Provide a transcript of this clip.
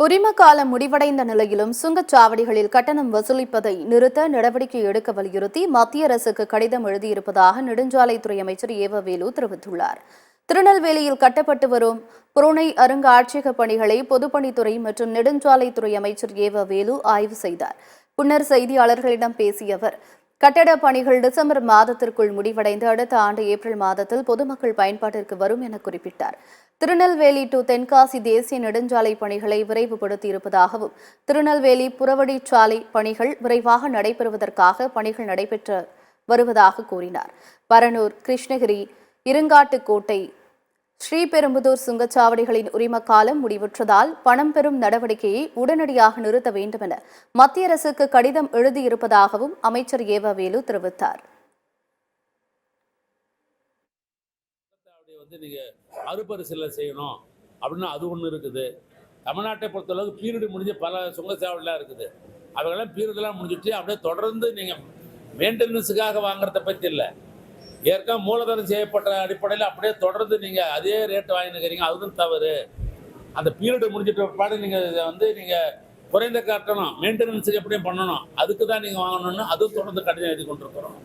உரிம காலம் முடிவடைந்த நிலையிலும் சுங்கச்சாவடிகளில் கட்டணம் வசூலிப்பதை நிறுத்த நடவடிக்கை எடுக்க வலியுறுத்தி மத்திய அரசுக்கு கடிதம் எழுதியிருப்பதாக நெடுஞ்சாலைத்துறை அமைச்சர் வேலு தெரிவித்துள்ளார். திருநெல்வேலியில் கட்டப்பட்டு வரும் புரோனை அருங்காட்சியக பணிகளை பொதுப்பணித்துறை மற்றும் நெடுஞ்சாலைத்துறை அமைச்சர் வேலு ஆய்வு செய்தார். பின்னர் செய்தியாளர்களிடம் பேசிய அவர், கட்டட பணிகள் டிசம்பர் மாதத்திற்குள் முடிவடைந்து அடுத்த ஆண்டு ஏப்ரல் மாதத்தில் பொதுமக்கள் பயன்பாட்டிற்கு வரும் என குறிப்பிட்டார். திருநெல்வேலி டு தென்காசி தேசிய நெடுஞ்சாலை பணிகளை விரைவுபடுத்தியிருப்பதாகவும், திருநெல்வேலி புறவழிச்சாலை பணிகள் விரைவாக நடைபெறுவதற்காக பணிகள் நடைபெற்று வருவதாக கூறினார். பரனூர், கிருஷ்ணகிரி, இருங்காட்டுக்கோட்டை, ஸ்ரீபெரும்புதூர் சுங்கச்சாவடிகளின் உரிம காலம் முடிவுற்றதால் பணம் பெறும் நடவடிக்கையை உடனடியாக நிறுத்த வேண்டும் என மத்திய அரசுக்கு கடிதம் எழுதியிருப்பதாகவும் அமைச்சர் வேலு தெரிவித்தார். மறுபரிசீலனை செய்யணும் அப்படின்னு அது ஒன்று இருக்குது. தமிழ்நாட்டை பொறுத்தளவுக்கு பீரியடு முடிஞ்ச பல சுங்கச்சாவடிலாம் இருக்குது. அவங்கெல்லாம் பீரியடெல்லாம் முடிஞ்சிட்டு அப்படியே தொடர்ந்து நீங்கள் மெயின்டெனன்ஸுக்காக வாங்குறத பற்றி இல்லை, ஏற்கனவே மூலதனம் செய்யப்பட்ட அடிப்படையில் அப்படியே தொடர்ந்து நீங்கள் அதே ரேட்டு வாங்கினுக்கிறீங்க. அதுவும் தவறு. அந்த பீரியடு முடிஞ்சிட்ட பாடு நீங்கள் குறைந்த கட்டணம் மெயின்டெனன்ஸுக்கு எப்படியும் பண்ணணும், அதுக்கு தான் நீங்கள் வாங்கணும்னு அதுவும் தொடர்ந்து கடிதம் எழுதி கொண்டிருக்கிறோம்.